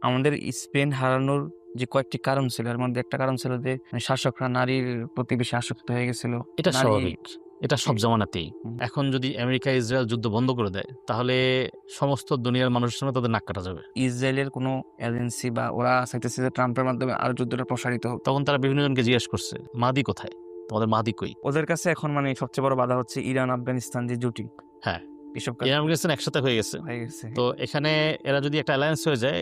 আমাদের স্পেন হারানোর যে কয়েকটি কারণ ছিল, এর মধ্যে একটা কারণ ছিল যে শাসকরা নারীর প্রতি বেশি আসক্ত হয়ে গেছিল। এটা নারী স্বাভাবিক। এটা জি, সব জামানাতেই। হুম। এখন যদি আমেরিকা ইসরায়েল যুদ্ধ বন্ধ করে দেয়, তাহলে সমস্ত দুনিয়ার মানুষের সঙ্গে তাদের নাক কাটা যাবে। ইসরায়েলের কোনো এজেন্সি বা ওরা চাইতেছে যে ট্রাম্পের মাধ্যমে আরো যুদ্ধটা প্রসারিত হোক। তখন তারা বিভিন্ন জনকে জিজ্ঞেস করছে, মাদি কোথায়? তোমাদের মাদি কই? ওদের কাছে এখন মানে সবচেয়ে বড় বাধা হচ্ছে ইরান আফগানিস্তান যে জুটি, হ্যাঁ, এসব কাজ ইরান আফগানিস্তান একসাথে হয়ে গেছে। হয়ে গেছে। তো এখানে এরা যদি একটা অ্যালায়েন্স হয়ে যায়,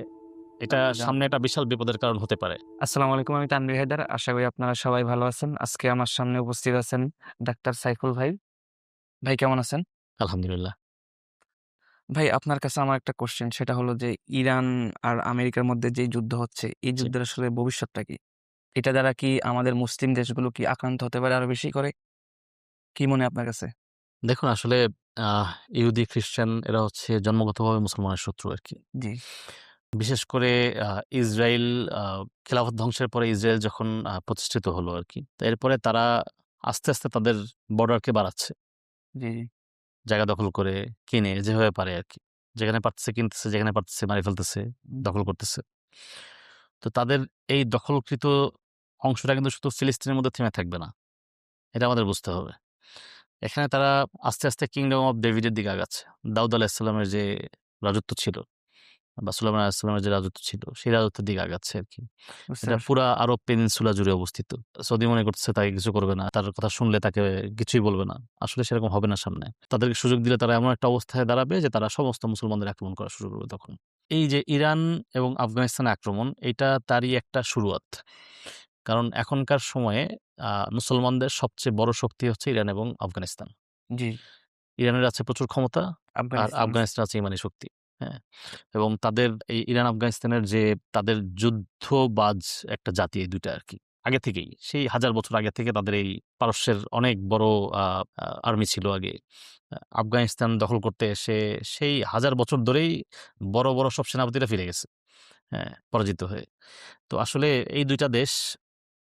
এটা সামনে একটা বিশাল বিপদের কারণ হতে পারে। আসসালামু আলাইকুম, আমি তানভীর হায়দার। আশা করি আপনারা সবাই ভালো আছেন। আজকে আমার সামনে উপস্থিত আছেন ডাক্তার সাইফুল ভাই। ভাই কেমন আছেন? আলহামদুলিল্লাহ। ভাই আপনার কাছে আমার একটা কোশ্চেন, সেটা হলো যে ইরান আর আমেরিকার মধ্যে যে যুদ্ধ হচ্ছে, এই জি। যুদ্ধের আসলে ভবিষ্যৎটা কি? এটা দ্বারা কি আমাদের মুসলিম দেশগুলো কি আক্রান্ত হতে পারে আরো বেশি করে? কি মনে হয় আপনার কাছে? দেখুন আসলে আহ ইহুদি, খ্রিস্টান এরা হচ্ছে জন্মগতভাবে মুসলমানের শত্রু আরকি। জি, বিশেষ করে ইসরাইল আ খেলাফত ধ্বংসের পরে ইসরায়েল যখন প্রতিষ্ঠিত হলো আরকি। তো এরপরে তারা আস্তে, আস্তে তাদের বর্ডারকে বাড়াচ্ছে। জি, জি। জায়গা দখল করে, কিনে যেভাবে পারে আরকি। যেখানে পারতেছে কিনতেছে, যেখানে পারতেছে মারি ফেলতেছে, হুম, দখল করতেছে। তো তাদের এই দখলকৃত অংশটা কিন্তু শুধু ফিলিস্তিনের মধ্যে থেমে থাকবে না। এটা আমাদের বুঝতে হবে। এখানে তারা আস্তে, আস্তে কিংডম অফ ডেভিডের দিকে আগাচ্ছে। দাউদ আলাইহিস সালামের যে রাজত্ব ছিল বা সুলাইমান আলাইহিস সালামের যে রাজত্ব ছিল, সেই রাজত্বের দিকে আগাচ্ছে আরকি। বুঝতে এটা পারছি। পুরা আরব পেনিনসুলা জুড়ে অবস্থিত। সৌদি মনে করতেছে তাকে কিছু করবে না। তার কথা শুনলে তাকে কিছুই বলবে না। আসলে সেরকম হবে না সামনে। তাদেরকে সুযোগ দিলে তারা এমন একটা অবস্থায় দাঁড়াবে যে তারা সমস্ত মুসলমানদের আক্রমণ করা শুরু করবে তখন। এই যে ইরান এবং আফগানিস্তানের আক্রমণ, এইটা তারই একটা শুরুয়াত। কারণ এখনকার সময়ে মুসলমানদের সবচেয়ে বড় শক্তি হচ্ছে ইরান এবং আফগানিস্তান। জি, ইরানের আছে প্রচুর ক্ষমতা, আর আফগানিস্তান আছে। আফগানিস্তান আছে ইমানি শক্তি। হ্যাঁ? এবং তাদের এই ইরান আফগানিস্তানের যে তাদের যুদ্ধবাজ একটা জাতি এই ২ টা আরকি। আগে থেকেই। সেই হাজার বছর আগে থেকে তাদের এই পারস্যের অনেক বড় আ আ আর্মি ছিল আগে। আফগানিস্তান দখল করতে এসে সেই হাজার বছর ধরেই বড়, বড় সব সেনাপতিরা ফিরে গেছে। হ্যাঁ? পরাজিত হয়ে। তো আসলে এই ২ টা দেশ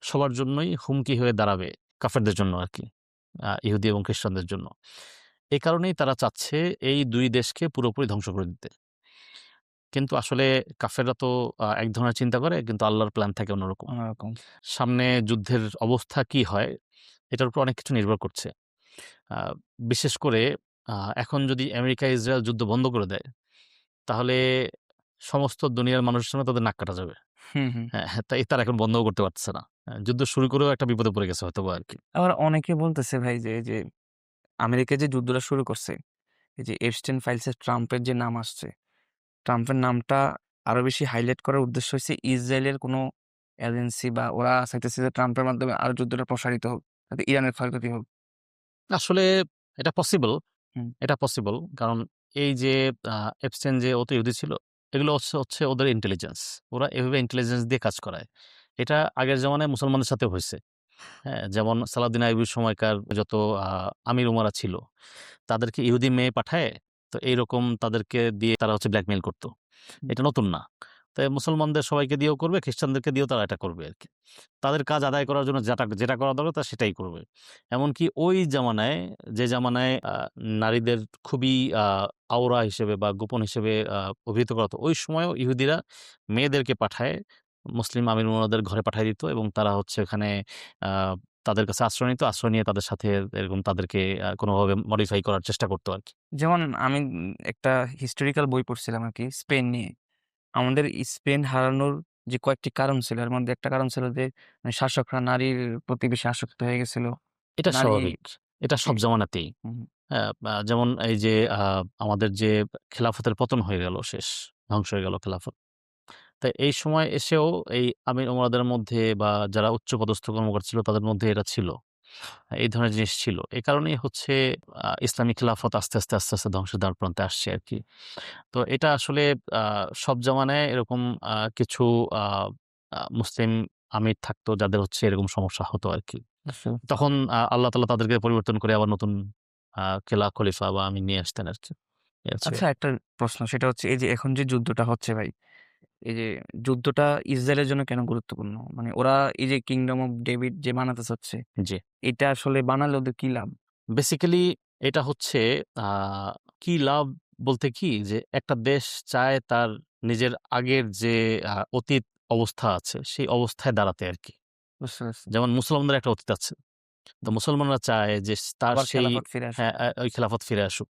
সবার জন্যই হুমকি হয়ে দাঁড়াবে। কাফেরদের জন্য আরকি। ইহুদি এবং খ্রিস্টানদের জন্য। এ কারণেই তারা চাচ্ছে এই ২ দেশকে পুরোপুরি ধ্বংস করে দিতে। কিন্তু আসলে কাফেররা তো এক ধরনের চিন্তা করে, কিন্তু আল্লাহর প্ল্যান থাকে অন্যরকম। অন্যরকম। সামনে যুদ্ধের অবস্থা কি হয়, এটার উপর অনেক কিছু নির্ভর করছে। আ বিশেষ করে আ এখন যদি আমেরিকা ইসরায়েল যুদ্ধ বন্ধ করে দেয়, তাহলে সমস্ত দুনিয়ার মানুষের সঙ্গে তাদের নাক কাটা যাবে। হুম, হুম। হ্যাঁ, তাই তারা এখন বন্ধও করতে পারতেছে না। যুদ্ধ শুরু করেও একটা বিপদে পড়ে গেছে হয়তোবা আরকি। আবার অনেকে বলতেছে ভাই যে, এই যে আমেরিকা যে যুদ্ধটা শুরু করছে, এই যে এপস্টেইন ফাইলস এ ট্রাম্পের যে নাম আসছে, ট্রাম্পের নামটা আরো বেশি হাইলাইট করার উদ্দেশ্য হইছে ইসরায়েলের কোনো এজেন্সি বা ওরা চাইতেছে যে ট্রাম্পের মাধ্যমে আরো যুদ্ধটা প্রসারিত হোক। যাতে ইরানের ক্ষয়ক্ষতি হোক। আসলে এটা পসিবল। হুম, এটা পসিবল। কারণ এই যে আ এপস্টেইন যে ও তো ইহুদি ছিল, এগুলো হচ্ছে ওদের ইন্টেলিজেন্স। ওরা এভাবে ইন্টেলিজেন্স দিয়ে কাজ করায়। এটা আগের জামানায় মুসলমানদের সাথেও হইছে। হ্যাঁ? যেমন সালাউদ্দিন আইয়ুবীর সময়কার যত আ আমির উমারা ছিল, তাদেরকে ইহুদি মেয়ে পাঠায়, তো এইরকম তাদেরকে দিয়ে তারা হচ্ছে ব্ল্যাকমেইল করত। হুম। এটা নতুন না। তাই মুসলমানদের সবাইকে দিয়েও করবে, খ্রিস্টানদেরকে দিয়েও তারা এটা করবে আরকি। তাদের কাজ আদায় করার জন্য যেটা করা দরকার তারা সেটাই করবে। এমনকি ওই জামানায়, যে জামানায় নারীদের খুবই আ আওরা হিসেবে বা গোপন হিসেবে অভিহিত করা হতো, ওই সময়ও ইহুদিরা মেয়েদেরকে পাঠায়, মুসলিম আমির উমারাদের ঘরে পাঠায় দিত এবং তারা হচ্ছে ওখানে আ তাদের কাছে আশ্রয় নিত। আশ্রয় নিয়ে তাদের সাথে এরকম তাদেরকে কোনভাবে মডিফাই করার চেষ্টা করত আরকি। যেমন আমি একটা হিস্টোরিক্যাল বই পড়ছিলাম আরকি স্পেন নিয়ে। আমাদের স্পেন হারানোর যে কয়েকটি কারণ ছিল, এর মধ্যে একটা কারণ ছিল যে শাসকরা নারীর প্রতি বেশি আসক্ত হয়ে গেছিল। এটা নারী স্বাভাবিক। এটা জি, সব জামানাতেই। হুম, হ্যাঁ, যেমন এই যে আমাদের যে খেলাফতের পতন হয়ে গেল শেষ, ধ্বংস হয়ে গেল খেলাফত। তাই এই সময় এসেও এই আমির উমারাদের মধ্যে বা যারা উচ্চপদস্থ কর্মকর্তা ছিল তাদের মধ্যে এটা ছিল। এই ধরনের জিনিস ছিল। এ কারণেই হচ্ছে ইসলামী খেলাফত আস্তে, আস্তে, আস্তে, আস্তে ধ্বংসের দ্বারপ্রান্তে আসছে আরকি। তো এটা আসলে আ সব জামানায় এরকম কিছু আ আ মুসলিম আমির থাকতো যাদের হচ্ছে এরকম সমস্যা হতো আরকি। বুঝতে পারছি। তখন আল্লাহ তাআলা তাদেরকে পরিবর্তন করে আবার নতুন খলিফা বা আমির নিয়ে আসতেন আরকি। এই হচ্ছে আচ্ছা, একটা প্রশ্ন, সেটা হচ্ছে এই যে এখন যে যুদ্ধটা হচ্ছে ভাই, এই যে যুদ্ধটা ইসরায়েলের জন্য কেন গুরুত্বপূর্ণ? মানে ওরা এই যে কিংডম অফ ডেভিড যে বানাতে চাচ্ছে, জি। এটা আসলে বানালে ওদের কি লাভ? বেসিক্যালি এটা হচ্ছে আ কি লাভ বলতে কি যে একটা দেশ চায় তার নিজের আগের যে অতীত অবস্থা আছে সেই অবস্থায় দাঁড়াতে আরকি। বুঝতে পারছি। যেমন মুসলমানদের একটা অতীত আছে। তো মুসলমানরা চায় যে তার আবার সেই খেলাফত ফিরে আসুক। হ্যাঁ, ওই খেলাফত ফিরে আসুক।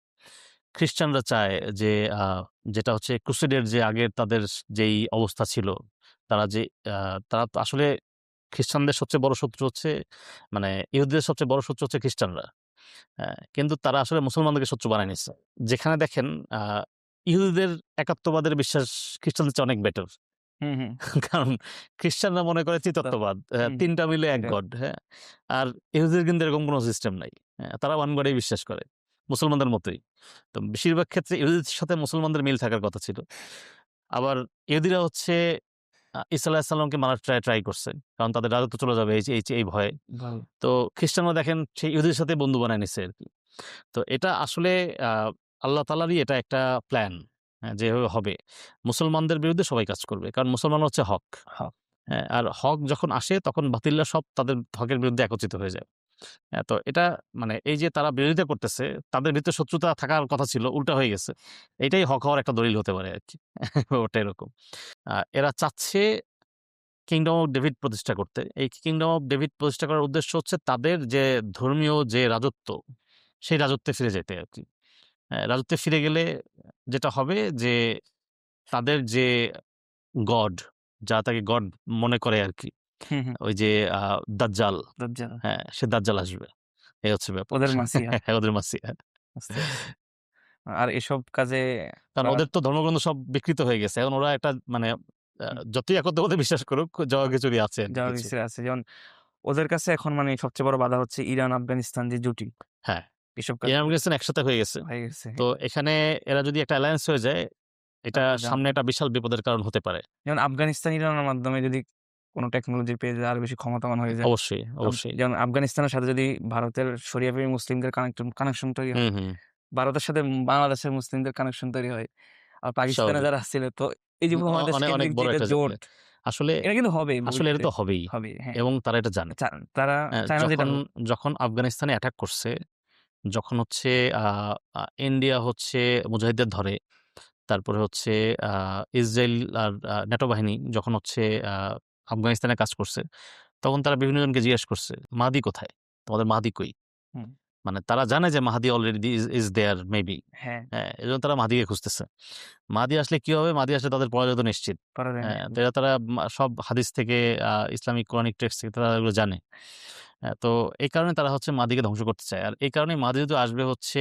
খ্রিস্টানরা চায় যে আ যেটা হচ্ছে ক্রুসেডের যে আগের তাদের যেই অবস্থা ছিল, তারা যে আ তারা তো আসলে খ্রিস্টানদের সবচেয়ে বড় শত্রু হচ্ছে মানে ইহুদিদের সবচেয়ে বড় শত্রু হচ্ছে খ্রিস্টানরা। হ্যাঁ, কিন্তু তারা আসলে মুসলমানদেরকে শত্রু বানায় নিছে। যেখানে দেখেন আ ইহুদিদের একাত্মবাদের বিশ্বাস খ্রিস্টানদের চেয়ে অনেক বেটার। হুম, হুম। কারণ খ্রিস্টানরা মনে করে তো ত্রিতত্ত্ববাদ। হুম, ৩ টা মিলে এক এটা গড, হ্যাঁ? আর ইহুদিদের কিন্তু এরকম কোন সিস্টেম নাই। হ্যাঁ? তারা ওয়ান গডেই বিশ্বাস করে। মুসলমানদের মতোই। তো বেশিরভাগ ক্ষেত্রে ইহুদিদের সাথে মুসলমানদের মিল থাকার কথা ছিল। আবার ইহুদিরা হচ্ছে ঈসা আলাইহিস সালামকে মারার ট্রাই করছে। কারণ তাদের রাজত্ব চলে যাবে এই ভয়ে। ভালো। তো খ্রিস্টানরা দেখেন সেই ইহুদিদের সাথে বন্ধু বানায় নিছে আরকি। তো এটা আসলে আ আল্লাহ তাআলারই এটা একটা প্ল্যান। হ্যাঁ, যে এভাবে হবে। মুসলমানদের বিরুদ্ধে সবাই কাজ করবে। কারণ মুসলমান হচ্ছে হক। হক। হ্যাঁ, আর হক যখন আসে তখন বাতিলরা সব তাদের হকের বিরুদ্ধে একত্রিত হয়ে যায়। হ্যাঁ, তো এটা মানে এই যে তারা বিরোধিতা করতেছে, তাদের ভিতরে শত্রুতা থাকার কথা ছিল, উল্টা হয়ে গেছে। এটাই হক হওয়ার একটা দলিল হতে পারে আরকি। ব্যাপারটা এরকম। এরা চাচ্ছে কিংডম অফ ডেভিড প্রতিষ্ঠা করতে। এই কিংডম অফ ডেভিড প্রতিষ্ঠা করার উদ্দেশ্য হচ্ছে তাদের যে ধর্মীয় যে রাজত্ব, সেই রাজত্বে ফিরে যেতে আরকি। রাজত্বে ফিরে গেলে যেটা হবে যে তাদের যে গড, যারা তাকে গড মনে করে আরকি। হুম, হুম। ওই যে আ দাজ্জাল, দাজ্জাল। হ্যাঁ, সে দাজ্জাল আসবে। এই হচ্ছে ব্যাপার। ওদের মাসিহা। হ্যাঁ, ওদের মাসিহা। বুঝতে পারছি। আর এসব কাজে কারণ ওরা ওদের তো ধর্মগ্রন্থ সব বিকৃত হয়ে গেছে। এখন ওরা একটা মানে হুম, যতই একত্ববাদে বিশ্বাস করুক, জগা খিচুড়ি আছে আরকি যাওয়ার কিছু। ইচ্ছে আছে। যেমন ওদের কাছে এখন মানে সবচেয়ে বড় বাধা হচ্ছে ইরান, আফগানিস্তান যে জুটি। হ্যাঁ, এসব কাজে ইরান আফগানিস্তান একসাথে হয়ে গেছে। হয়ে গেছে। তো এখানে এরা যদি একটা অ্যালায়েন্স হয়ে যায়, এটা তারপর সামনে একটা বিশাল বিপদের কারণ হতে পারে। যেমন আফগানিস্তান ইরানের মাধ্যমে যদি কোন টেকনোলজি পেয়ে যায় আরো বেশি ক্ষমতাবান হয়ে যায়। অবশ্যই, অবশ্যই। যেমন আফগানিস্তানের সাথে যদি ভারতের শরিয়াপন্থী মুসলিমদের কানেকশন তৈরি হয়। হুম, হুম। ভারতের সাথে বাংলাদেশের মুসলিমদের কানেকশন তৈরি হয়। আর পাকিস্তানে স্বাভাবিক। যারা ছিল তো এই যে উপমহাদেশ অনেক কেন্দ্রিক যে বড় এটা একটা জোট, আসলে এটা কিন্তু হবে আসলে এটা ভবিষ্যতে তো হবেই হবে। হ্যাঁ। এবং তারা এটা জানে। তারা চায় না যে এটা যখন হোক। যখন আফগানিস্তানে অ্যাটাক করছে, যখন হচ্ছে আ আ ইন্ডিয়া হচ্ছে মুজাহিদদের ধরে, তারপরে হচ্ছে আ ইসরায়েল আর ন্যাটো বাহিনী যখন হচ্ছে আ আফগানিস্তানে কাজ করছে, তখন তারা বিভিন্ন জনকে জিজ্ঞেস করছে, "মাহদি কোথায়? তোমাদের মাহদি কই?" হুম। মানে তারা জানে যে মাহদি অলরেডি ইস দেয়ার মেবি। হ্যাঁ, হ্যাঁ, এজন্য তারা মাহদিকে খুঁজতেছে। মাহদি আসলে কি হবে? মাহদি আসলে তাদের পরাজয় তো নিশ্চিত। করা যায় না। হ্যাঁ, তো তারা সব হাদিস থেকে ইসলামিক কোরআনিক টেক্সট থেকে তারা এগুলো জানে। তো এই কারণে তারা হচ্ছে মাহদিকে ধ্বংস করতে চায়। আর এই কারণেই মাহদি যেহেতু আসবে হচ্ছে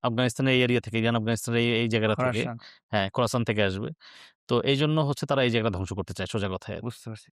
আফগানিস্তানের এই এরিয়া থেকে, ইরান আফগানিস্তানের এই জায়গাটা থেকে, খোরাসান হ্যাঁ, খোরাসান থেকে আসবে। তো এইজন্য হচ্ছে তারা এই জায়গাটা ধ্বংস করতে চায় সোজা কথায় আরকি। বুঝতে পারছি।